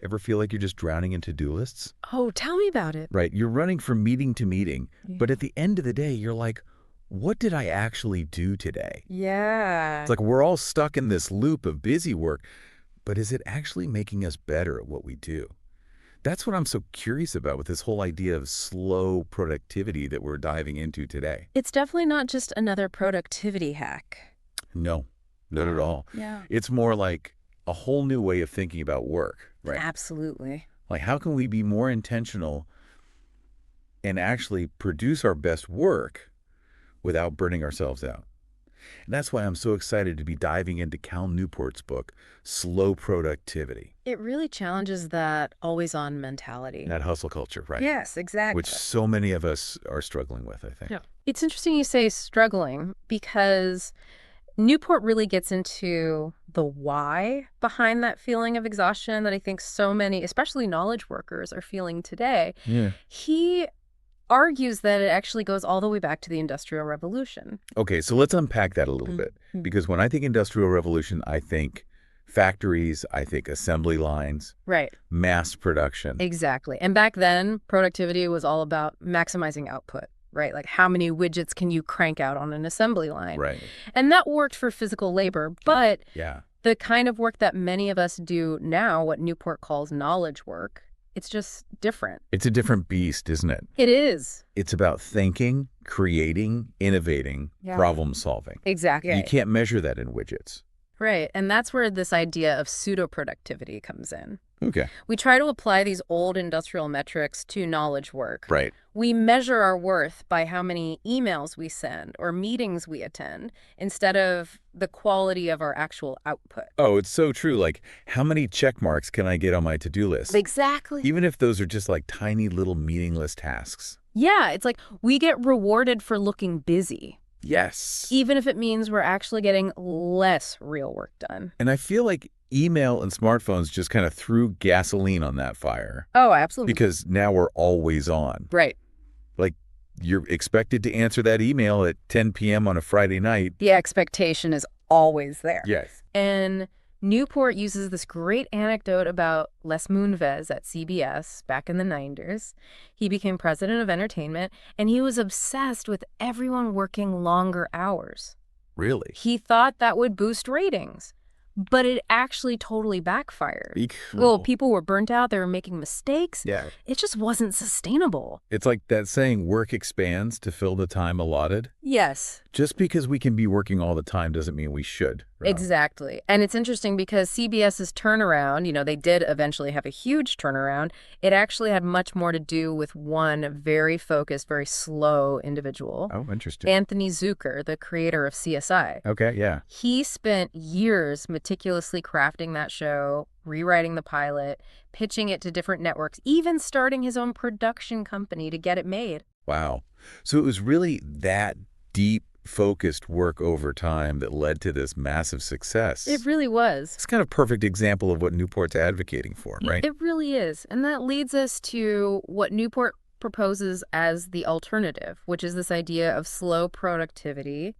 Ever feel like you're just drowning in to-do lists? Oh, tell me about it. Right. You're running from meeting to meeting, but at the end of the day, you're like, what did I actually do today? Yeah. It's like we're all stuck in this loop of busy work, but is it actually making us better at what we do? That's what I'm so curious about with this whole idea of slow productivity that we're diving into today. It's definitely not just another productivity hack. No, not at all. Yeah. It's more like a whole new way of thinking about work, right? Absolutely. Like, how can we be more intentional and actually produce our best work without burning ourselves out? And that's why I'm so excited to be diving into Cal Newport's book, Slow Productivity. It really challenges that always-on mentality. That hustle culture, right? Yes, exactly. Which so many of us are struggling with, I think. Yeah. It's interesting you say struggling because Newport really gets into the why behind that feeling of exhaustion that I think so many, especially knowledge workers, are feeling today. Yeah. He argues that it actually goes all the way back to the Industrial Revolution. Okay, so let's unpack that a little bit. Because when I think Industrial Revolution, I think factories, I think assembly lines, Right. mass production. Exactly. And back then, productivity was all about maximizing output, right? Like how many widgets can you crank out on an assembly line? Right. And that worked for physical labor, but Yeah. the kind of work that many of us do now, what Newport calls knowledge work, it's just different. It's a different beast, isn't it? It is. It's about thinking, creating, innovating, problem solving. Exactly. You can't measure that in widgets. Right. And that's where this idea of pseudo-productivity comes in. Okay. We try to apply these old industrial metrics to knowledge work. Right. We measure our worth by how many emails we send or meetings we attend instead of the quality of our actual output. Oh, it's so true. Like, how many check marks can I get on my to-do list? Exactly. Even if those are just like tiny little meaningless tasks. Yeah, it's like we get rewarded for looking busy, Yes. even if it means we're actually getting less real work done. And I feel like email and smartphones just kind of threw gasoline on that fire. Oh, absolutely. Because now we're always on. Right. Like, you're expected to answer that email at 10 p.m. on a Friday night. The expectation is always there. Yes. And Newport uses this great anecdote about Les Moonves at CBS back in the 90s. He became president of entertainment, and he was obsessed with everyone working longer hours. Really? He thought that would boost ratings, but it actually totally backfired. Cool. Well, people were burnt out. They were making mistakes. Yeah. It just wasn't sustainable. It's like that saying, work expands to fill the time allotted. Yes. Just because we can be working all the time doesn't mean we should. Right? Exactly. And it's interesting because CBS's turnaround, you know, they did eventually have a huge turnaround. It actually had much more to do with one very focused, very slow individual. Oh, interesting. Anthony Zucker, the creator of CSI. Okay, yeah. He spent years meticulously crafting that show, rewriting the pilot, pitching it to different networks, even starting his own production company to get it made. Wow. So it was really that deep, focused work over time that led to this massive success. It really was. It's kind of a perfect example of what Newport's advocating for, right? It really is. And that leads us to what Newport proposes as the alternative, which is this idea of slow productivity.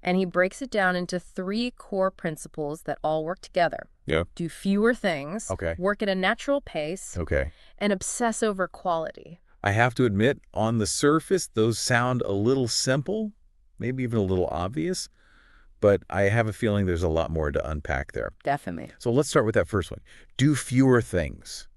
And he breaks it down into 3 core principles that all work together. Yeah. Do fewer things, Okay. work at a natural pace, Okay. and obsess over quality. I have to admit, on the surface, those sound a little simple, maybe even a little obvious, but I have a feeling there's a lot more to unpack there. Definitely. So let's start with that first one. Do fewer things.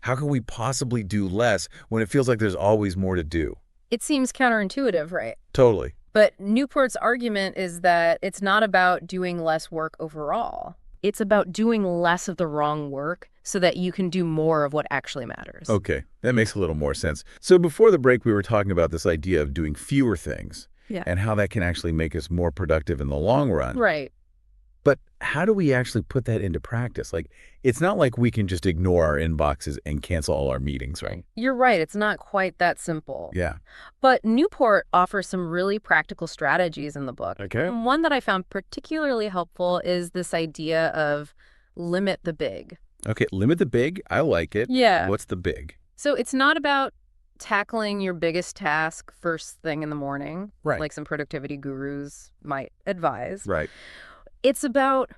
How can we possibly do less when it feels like there's always more to do? It seems counterintuitive, right? Totally. But Newport's argument is that it's not about doing less work overall. It's about doing less of the wrong work so that you can do more of what actually matters. Okay, that makes a little more sense. So before the break, we were talking about this idea of doing fewer things and how that can actually make us more productive in the long run. Right. But how do we actually put that into practice? Like, it's not like we can just ignore our inboxes and cancel all our meetings, right? You're right. It's not quite that simple. Yeah. But Newport offers some really practical strategies in the book. Okay. And one that I found particularly helpful is this idea of limit the big. Okay, limit the big. I like it. Yeah. What's the big? So it's not about tackling your biggest task first thing in the morning, Right. like some productivity gurus might advise. Right. It's about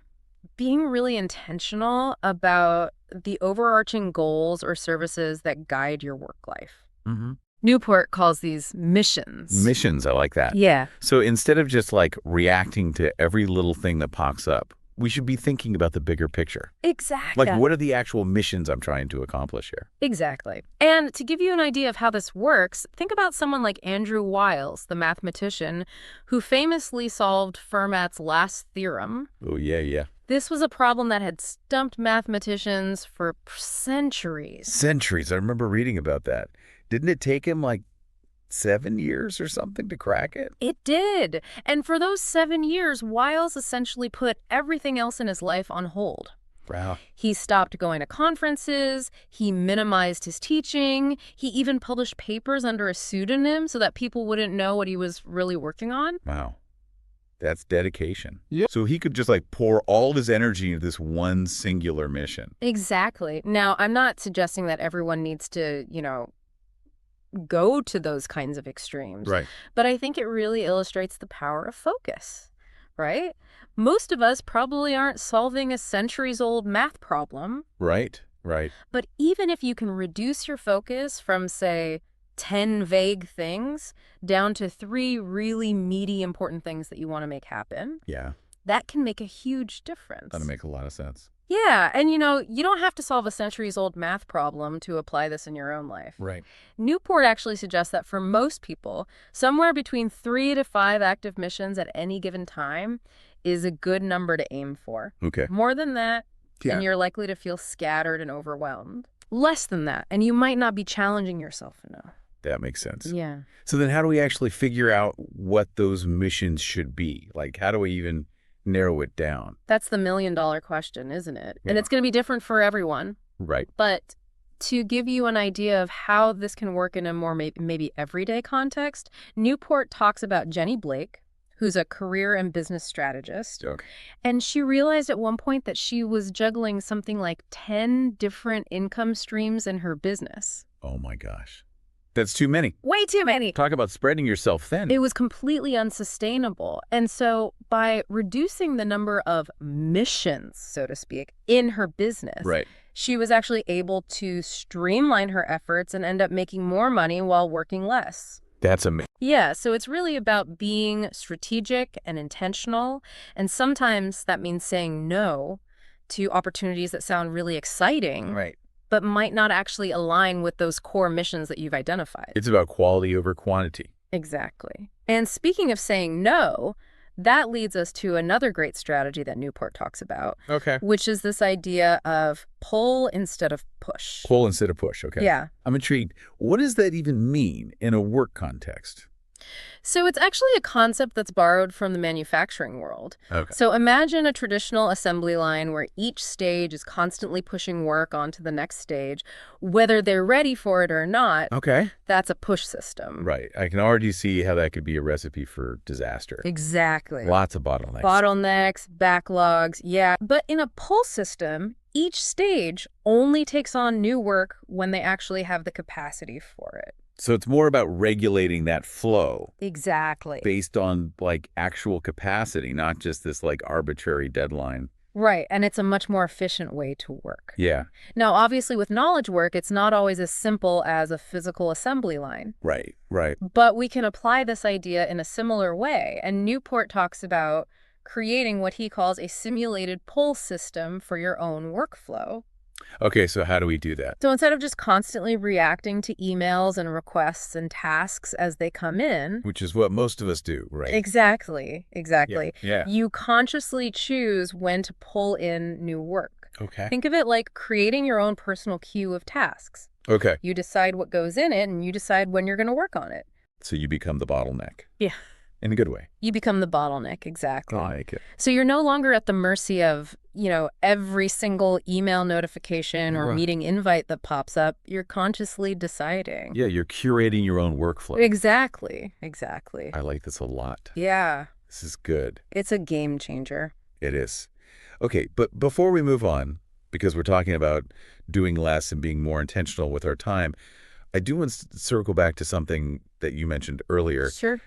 being really intentional about the overarching goals or services that guide your work life. Mm-hmm. Newport calls these missions. Missions, I like that. Yeah, So instead of just like reacting to every little thing that pops up, we should be thinking about the bigger picture. exactly. Like, what are the actual missions I'm trying to accomplish here? Exactly. And to give you an idea of how this works, think about someone like Andrew Wiles, the mathematician, who famously solved Fermat's last theorem. Oh, yeah, yeah. This was a problem that had stumped mathematicians for centuries. Centuries. I remember reading about that. Didn't it take him like 7 years or something to crack it? It did. And for those 7 years, Wiles essentially put everything else in his life on hold. Wow. He stopped going to conferences, he minimized his teaching, he even published papers under a pseudonym so that people wouldn't know what he was really working on. Wow. That's dedication. Yeah. So he could just like pour all of his energy into this one singular mission. Exactly. Now, I'm not suggesting that everyone needs to, go to those kinds of extremes. Right. But I think it really illustrates the power of focus, right? Most of us probably aren't solving a centuries-old math problem, Right. Right. but even if you can reduce your focus from, say, 10 vague things down to 3 really meaty, important things that you want to make happen, Yeah. that can make a huge difference. That'll make a lot of sense. Yeah, and you don't have to solve a centuries-old math problem to apply this in your own life. Right. Newport actually suggests that for most people, somewhere between 3 to 5 active missions at any given time is a good number to aim for. Okay. More than that, Yeah. and you're likely to feel scattered and overwhelmed. Less than that, and you might not be challenging yourself enough. That makes sense. Yeah. So then how do we actually figure out what those missions should be? Like, how do we even narrow it down? That's the million-dollar question, isn't it? And Yeah. it's going to be different for everyone. Right. But to give you an idea of how this can work in a more maybe everyday context, Newport talks about Jenny Blake, who's a career and business strategist. Okay. And she realized at one point that she was juggling something like 10 different income streams in her business. Oh my gosh. That's too many. Way too many. Talk about spreading yourself thin. It was completely unsustainable. And so by reducing the number of missions, so to speak, in her business, Right. she was actually able to streamline her efforts and end up making more money while working less. That's amazing. Yeah, so it's really about being strategic and intentional. And sometimes that means saying no to opportunities that sound really exciting, Right. but might not actually align with those core missions that you've identified. It's about quality over quantity. Exactly. And speaking of saying no, that leads us to another great strategy that Newport talks about, Okay. which is this idea of pull instead of push. Pull instead of push. Okay. Yeah. I'm intrigued. What does that even mean in a work context? So it's actually a concept that's borrowed from the manufacturing world. Okay. So imagine a traditional assembly line where each stage is constantly pushing work onto the next stage. Whether they're ready for it or not, Okay. that's a push system. Right. I can already see how that could be a recipe for disaster. Exactly. Lots of bottlenecks. Bottlenecks, backlogs, yeah. But in a pull system, each stage only takes on new work when they actually have the capacity for it. So it's more about regulating that flow Exactly. based on like actual capacity, not just this like arbitrary deadline. Right, and it's a much more efficient way to work. Yeah. Now, obviously, with knowledge work, it's not always as simple as a physical assembly line. Right. Right. But we can apply this idea in a similar way, and Newport talks about creating what he calls a simulated pull system for your own workflow. Okay. So how do we do that? So instead of just constantly reacting to emails and requests and tasks as they come in, Which is what most of us do, right? exactly, Yeah. you consciously choose when to pull in new work. Okay. Think of it like creating your own personal queue of tasks. Okay. You decide what goes in it, and you decide when you're going to work on it. So you become the bottleneck. Yeah. In a good way. You become the bottleneck, exactly. I like it. So you're no longer at the mercy of, every single email notification or Right. meeting invite that pops up. You're consciously deciding. Yeah, you're curating your own workflow. Exactly. I like this a lot. Yeah. This is good. It's a game changer. It is. Okay, but before we move on, because we're talking about doing less and being more intentional with our time, I do want to circle back to something that you mentioned earlier. Sure.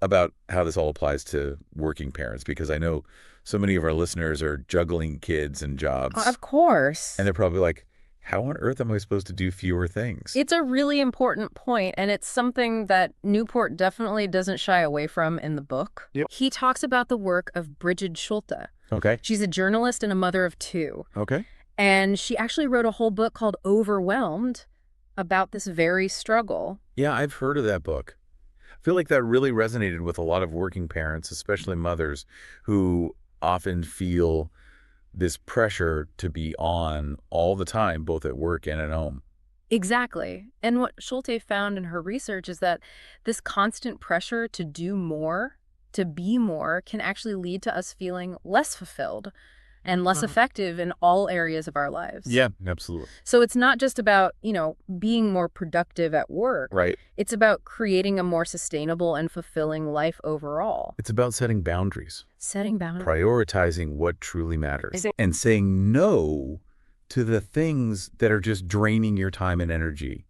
about how this all applies to working parents, because I know so many of our listeners are juggling kids and jobs, Of course. and they're probably like, how on earth am I supposed to do fewer things? It's a really important point, and it's something that Newport definitely doesn't shy away from in the book. Yep. He talks about the work of Bridget Schulte. Okay. She's a journalist and a mother of two. Okay. And she actually wrote a whole book called Overwhelmed about this very struggle. Yeah, I've heard of that book. I feel like that really resonated with a lot of working parents, especially mothers, who often feel this pressure to be on all the time, both at work and at home. Exactly. And what Schulte found in her research is that this constant pressure to do more, to be more, can actually lead to us feeling less fulfilled and less effective in all areas of our lives. Yeah, absolutely. So it's not just about, being more productive at work. Right. It's about creating a more sustainable and fulfilling life overall. It's about setting boundaries, Setting boundaries. prioritizing what truly matters, and saying no to the things that are just draining your time and energy,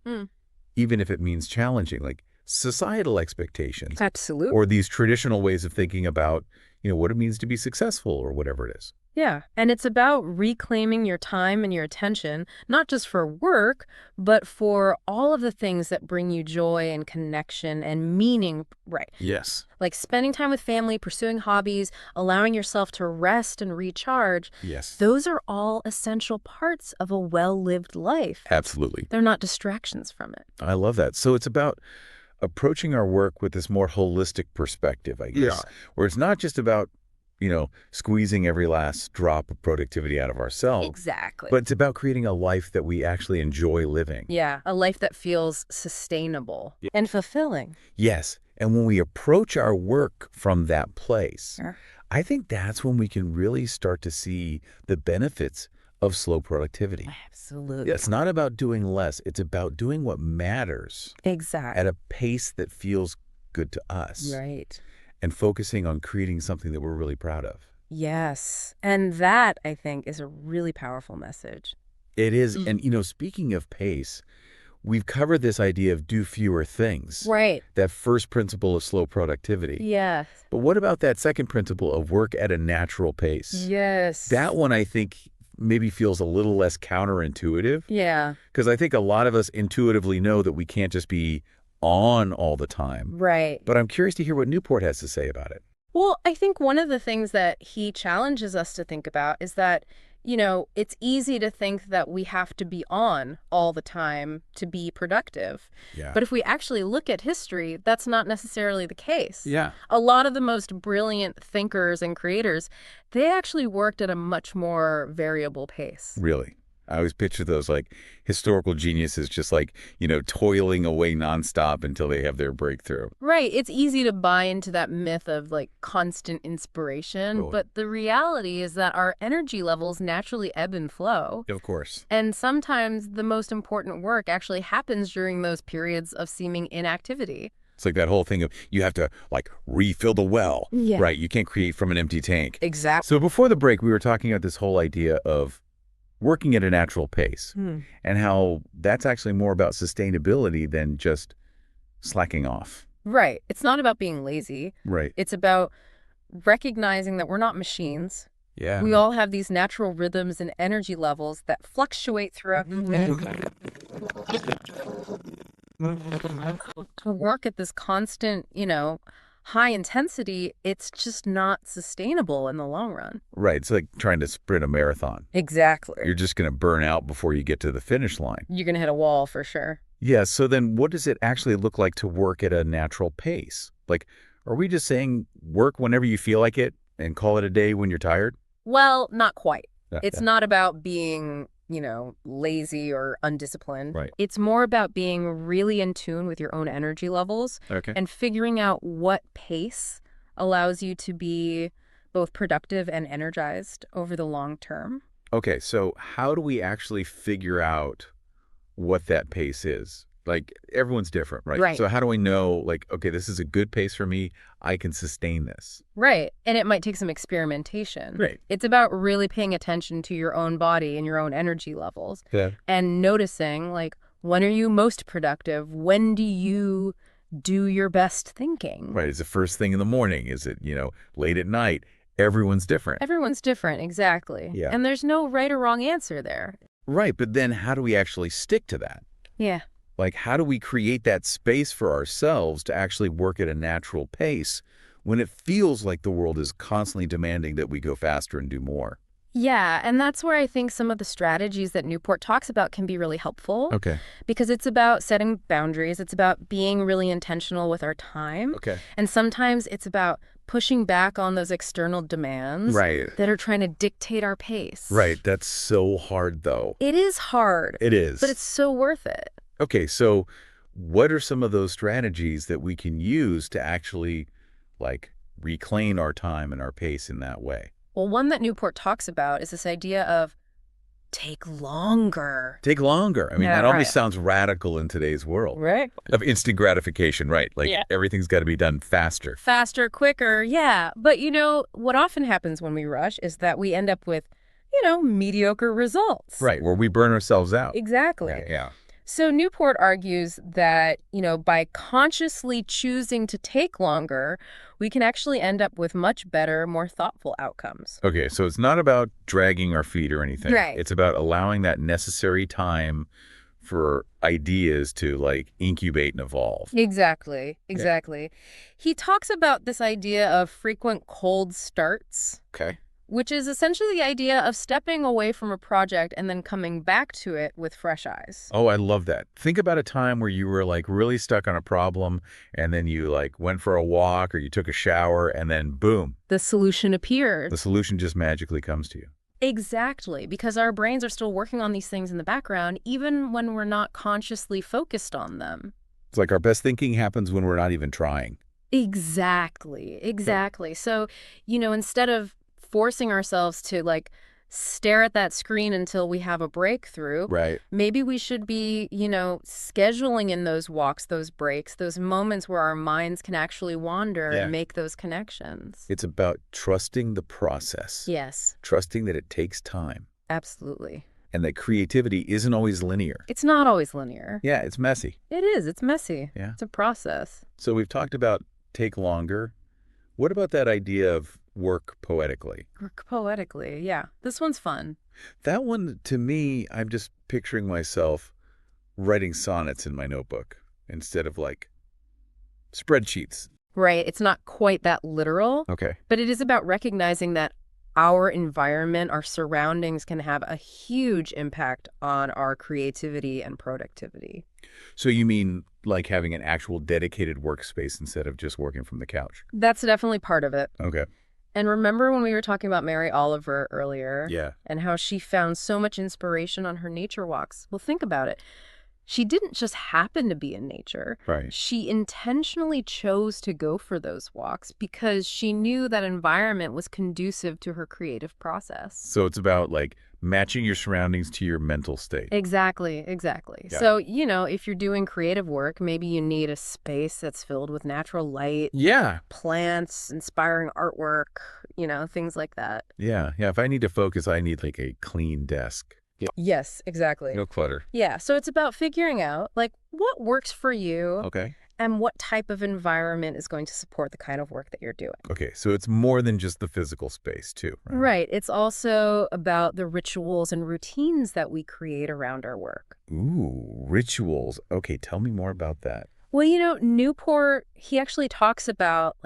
even if it means challenging, like societal expectations. Absolutely. Or these traditional ways of thinking about, what it means to be successful or whatever it is. Yeah. And it's about reclaiming your time and your attention, not just for work, but for all of the things that bring you joy and connection and meaning. Right. Yes. Like spending time with family, pursuing hobbies, allowing yourself to rest and recharge. Yes. Those are all essential parts of a well-lived life. Absolutely. They're not distractions from it. I love that. So it's about approaching our work with this more holistic perspective, I guess, where it's not just about, squeezing every last drop of productivity out of ourselves. Exactly. But it's about creating a life that we actually enjoy living. Yeah, a life that feels sustainable and fulfilling. Yes. And when we approach our work from that place, I think that's when we can really start to see the benefits of slow productivity. Absolutely. It's not about doing less. It's about doing what matters Exactly. at a pace that feels good to us. Right. And focusing on creating something that we're really proud of. Yes. And that, I think, is a really powerful message. It is. And, speaking of pace, we've covered this idea of do fewer things. Right. That first principle of slow productivity. Yes. But what about that second principle of work at a natural pace? Yes. That one, I think, maybe feels a little less counterintuitive. Yeah. Because I think a lot of us intuitively know that we can't just be on all the time. Right. But I'm curious to hear what Newport has to say about it. Well, I think one of the things that he challenges us to think about is that, it's easy to think that we have to be on all the time to be productive. Yeah. But if we actually look at history, that's not necessarily the case. Yeah. A lot of the most brilliant thinkers and creators, they actually worked at a much more variable pace. Really? I always picture those like historical geniuses just like, toiling away nonstop until they have their breakthrough. Right. It's easy to buy into that myth of like constant inspiration, Totally. but the reality is that our energy levels naturally ebb and flow. Of course. And sometimes the most important work actually happens during those periods of seeming inactivity. It's like that whole thing of you have to like refill the well, Yeah. right? You can't create from an empty tank. Exactly. So before the break, we were talking about this whole idea of working at a natural pace and how that's actually more about sustainability than just slacking off. Right. It's not about being lazy. Right. It's about recognizing that we're not machines. Yeah. We all have these natural rhythms and energy levels that fluctuate throughout the day. To work at this constant, high intensity, it's just not sustainable in the long run. Right. It's like trying to sprint a marathon. Exactly. You're just going to burn out before you get to the finish line. You're going to hit a wall for sure. Yeah. So then what does it actually look like to work at a natural pace? Like, are we just saying work whenever you feel like it and call it a day when you're tired? Well, not quite. Yeah, It's yeah. not about being, lazy or undisciplined. Right. It's more about being really in tune with your own energy levels Okay. and figuring out what pace allows you to be both productive and energized over the long term. Okay. So how do we actually figure out what that pace is? Like everyone's different, right? Right. So how do I know like, okay, this is a good pace for me. I can sustain this. Right. And it might take some experimentation. Right. It's about really paying attention to your own body and your own energy levels Yeah. and noticing, like, when are you most productive? When do you do your best thinking. Right. Is it first thing in the morning? Is it, late at night? Everyone's different. Everyone's different, exactly. Yeah. And there's no right or wrong answer there. Right. But then how do we actually stick to that? Yeah. Like, how do we create that space for ourselves to actually work at a natural pace when it feels like the world is constantly demanding that we go faster and do more? Yeah, and that's where I think some of the strategies that Newport talks about can be really helpful. Okay. Because it's about setting boundaries. It's about being really intentional with our time. Okay. And sometimes it's about pushing back on those external demands Right. that are trying to dictate our pace. Right. That's so hard, though. It is hard. It is. But it's so worth it. Okay, so what are some of those strategies that we can use to actually, reclaim our time and our pace in that way? Well, one that Newport talks about is this idea of take longer. Take longer. I mean, Yeah, that always right. sounds radical in today's world. Right. Of instant gratification, right? Yeah. Everything's got to be done faster. Faster, quicker, yeah. But, what often happens when we rush is that we end up with, mediocre results. Right, where we burn ourselves out. Exactly. Yeah. So Newport argues that, by consciously choosing to take longer, we can actually end up with much better, more thoughtful outcomes. Okay, so it's not about dragging our feet or anything. Right. It's about allowing that necessary time for ideas to, incubate and evolve. Exactly. He talks about this idea of frequent cold starts, Okay. which is essentially the idea of stepping away from a project and then coming back to it with fresh eyes. Oh, I love that. Think about a time where you were really stuck on a problem and then you went for a walk or you took a shower and then boom, The solution appeared. the solution just magically comes to you. Exactly, because our brains are still working on these things in the background, even when we're not consciously focused on them. It's like our best thinking happens when we're not even trying. Exactly. So, instead of forcing ourselves to stare at that screen until we have a breakthrough, Right. maybe we should be, scheduling in those walks, those breaks, those moments where our minds can actually wander Yeah. and make those connections. It's about trusting the process. Yes, Trusting that it takes time absolutely. and that creativity isn't always linear. It's not always linear. Yeah, it's messy. It is. It's messy. Yeah. It's a process. So we've talked about take longer. What about that idea of work poetically? Work poetically, yeah. This one's fun. That one, to me, I'm just picturing myself writing sonnets in my notebook instead of spreadsheets. Right. It's not quite that literal, Okay. but it is about recognizing that our environment, our surroundings can have a huge impact on our creativity and productivity. So you mean having an actual dedicated workspace instead of just working from the couch? That's definitely part of it. Okay. And remember when we were talking about Mary Oliver earlier? Yeah. And how she found so much inspiration on her nature walks? Well, think about it. She didn't just happen to be in nature. Right. She intentionally chose to go for those walks because she knew that environment was conducive to her creative process. So it's about matching your surroundings to your mental state. Exactly. Yeah. So, if you're doing creative work, maybe you need a space that's filled with natural light, Yeah. plants, inspiring artwork, things like that. Yeah. Yeah. If I need to focus, I need a clean desk. Yeah. Yes, exactly. No clutter. Yeah, so it's about figuring out what works for you Okay. and what type of environment is going to support the kind of work that you're doing. Okay. So it's more than just the physical space too, right? Right. It's also about the rituals and routines that we create around our work. Ooh, rituals. Okay. Tell me more about that. Well, Newport, he actually talks about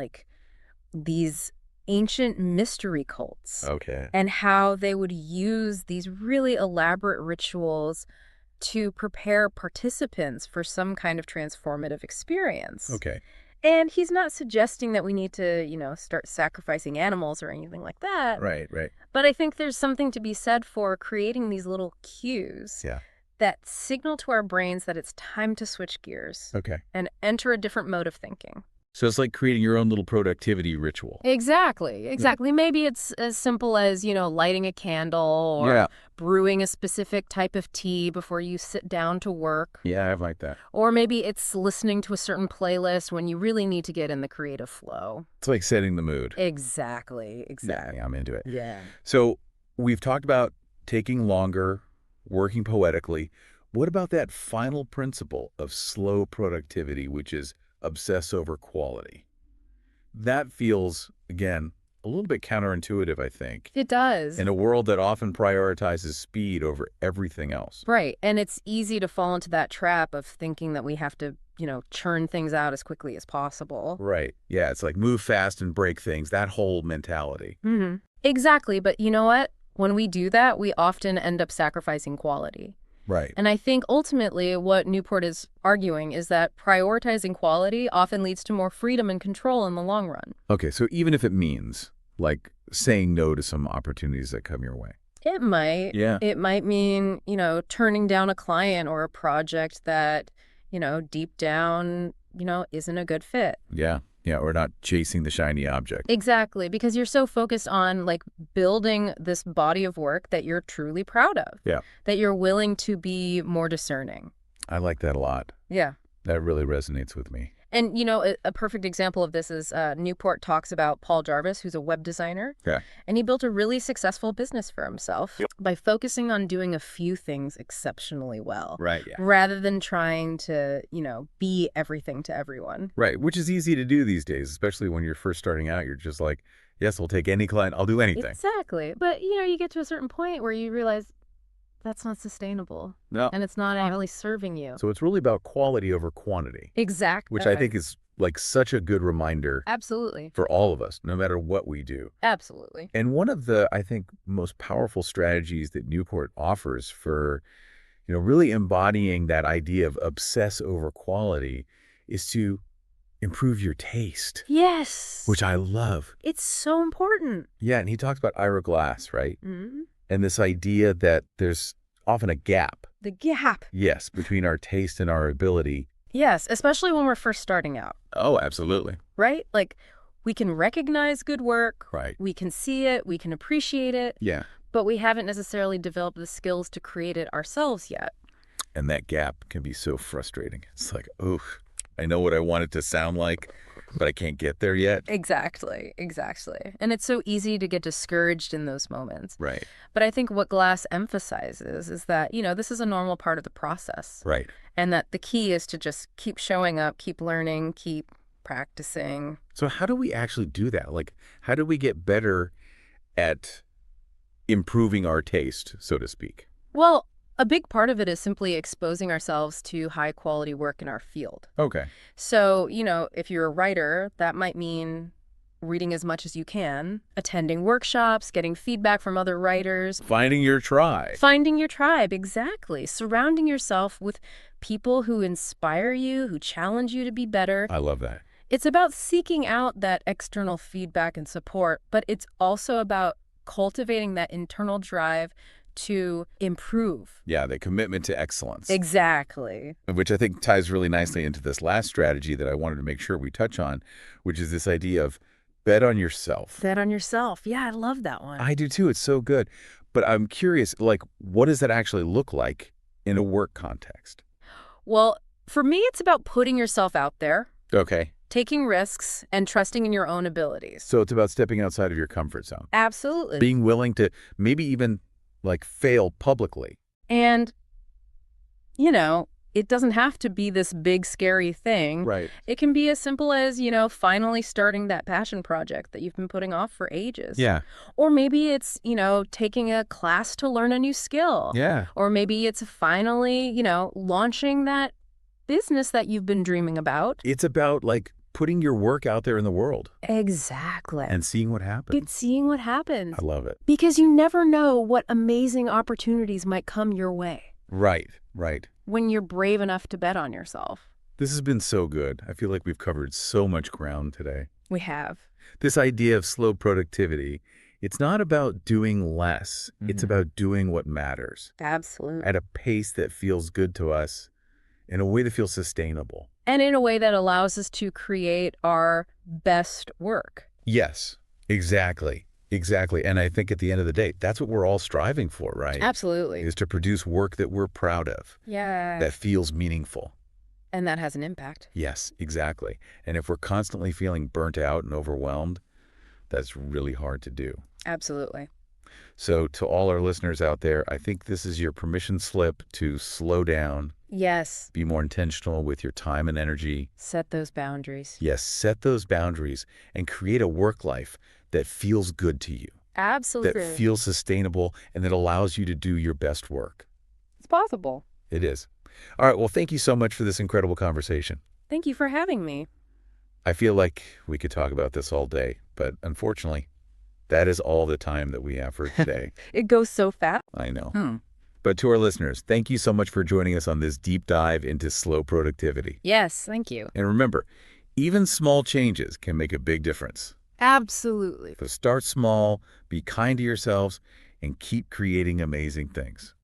these ancient mystery cults Okay. and how they would use these really elaborate rituals to prepare participants for some kind of transformative experience. Okay. And he's not suggesting that we need to, start sacrificing animals or anything like that. Right. Right. But I think there's something to be said for creating these little cues Yeah. that signal to our brains that it's time to switch gears Okay. and enter a different mode of thinking. So it's like creating your own little productivity ritual. Exactly. Maybe it's as simple as, lighting a candle or Yeah. brewing a specific type of tea before you sit down to work. Yeah, I like that. Or maybe it's listening to a certain playlist when you really need to get in the creative flow. It's like setting the mood. Exactly. Yeah, I'm into it. Yeah. So we've talked about taking longer, working poetically. What about that final principle of slow productivity, which is obsess over quality. That feels, again, a little bit counterintuitive, I think, It does. in a world that often prioritizes speed over everything else. Right. And it's easy to fall into that trap of thinking that we have to, churn things out as quickly as possible. Right. Yeah, it's like move fast and break things, that whole mentality. Mm-hmm. Exactly. But you know what? When we do that, we often end up sacrificing quality. Right. And I think ultimately what Newport is arguing is that prioritizing quality often leads to more freedom and control in the long run. Okay, so even if it means, like, saying no to some opportunities that come your way. It might. Yeah. It might mean, turning down a client or a project that, deep down, isn't a good fit. Yeah. Yeah, or not chasing the shiny object. Exactly, because you're so focused on building this body of work that you're truly proud of. Yeah. That you're willing to be more discerning. I like that a lot. Yeah. That really resonates with me. And, a perfect example of this is Newport talks about Paul Jarvis, who's a web designer. Yeah. And he built a really successful business for himself by focusing on doing a few things exceptionally well. Right, yeah. Rather than trying to, be everything to everyone. Right, which is easy to do these days, especially when you're first starting out. You're just like, yes, we'll take any client. I'll do anything. Exactly. But, you get to a certain point where you realize that's not sustainable. No. And it's not actually serving you. So it's really about quality over quantity. Exactly. Which I think is like such a good reminder. Absolutely. For all of us, no matter what we do. Absolutely. And one of the, I think, most powerful strategies that Newport offers for, really embodying that idea of obsess over quality is to improve your taste. Yes. Which I love. It's so important. Yeah, and he talks about Ira Glass, right? Mm-hmm. And this idea that there's often a gap. The gap. Yes, between our taste and our ability. Yes, especially when we're first starting out. Oh, absolutely. Right? We can recognize good work. Right. We can see it. We can appreciate it. Yeah. But we haven't necessarily developed the skills to create it ourselves yet. And that gap can be so frustrating. It's like, oh, I know what I want it to sound like, but I can't get there yet. Exactly. And it's so easy to get discouraged in those moments. Right. But I think what Glass emphasizes is that, this is a normal part of the process. Right. And that the key is to just keep showing up, keep learning, keep practicing. So how do we actually do that? How do we get better at improving our taste, so to speak? Well, a big part of it is simply exposing ourselves to high quality work in our field. Okay. So, if you're a writer, that might mean reading as much as you can, attending workshops, getting feedback from other writers. Finding your tribe. Finding your tribe, exactly. Surrounding yourself with people who inspire you, who challenge you to be better. I love that. It's about seeking out that external feedback and support, but it's also about cultivating that internal drive to improve. Yeah, the commitment to excellence. Exactly. Which I think ties really nicely into this last strategy that I wanted to make sure we touch on, which is this idea of bet on yourself. Bet on yourself. Yeah, I love that one. I do too. It's so good. But I'm curious, what does that actually look like in a work context? Well, for me, it's about putting yourself out there. Okay. Taking risks and trusting in your own abilities. So it's about stepping outside of your comfort zone. Absolutely. Being willing to maybe even fail publicly. And, it doesn't have to be this big, scary thing. Right. It can be as simple as, finally starting that passion project that you've been putting off for ages. Yeah. Or maybe it's, taking a class to learn a new skill. Yeah. Or maybe it's finally, launching that business that you've been dreaming about. It's about putting your work out there in the world. Exactly. And seeing what happens. It's seeing what happens. I love it. Because you never know what amazing opportunities might come your way. Right. When you're brave enough to bet on yourself. This has been so good. I feel like we've covered so much ground today. We have. This idea of slow productivity, it's not about doing less. It's about doing what matters. Absolutely. At a pace that feels good to us, in a way that feels sustainable. And in a way that allows us to create our best work. Yes, exactly. And I think at the end of the day, that's what we're all striving for, right? Absolutely. Is to produce work that we're proud of. Yeah. That feels meaningful. And that has an impact. Yes, exactly. And if we're constantly feeling burnt out and overwhelmed, that's really hard to do. Absolutely. So to all our listeners out there, I think this is your permission slip to slow down, Yes. be more intentional with your time and energy. Set those boundaries. Yes, set those boundaries and create a work life that feels good to you, that Absolutely. feels sustainable, and that allows you to do your best work. It's possible. It is. All right, well, thank you so much for this incredible conversation. Thank you for having me. I feel like we could talk about this all day, but unfortunately, that is all the time that we have for today. It goes so fast. I know. But to our listeners, thank you so much for joining us on this deep dive into slow productivity. Yes, thank you. And remember, even small changes can make a big difference. Absolutely. So start small, be kind to yourselves, and keep creating amazing things.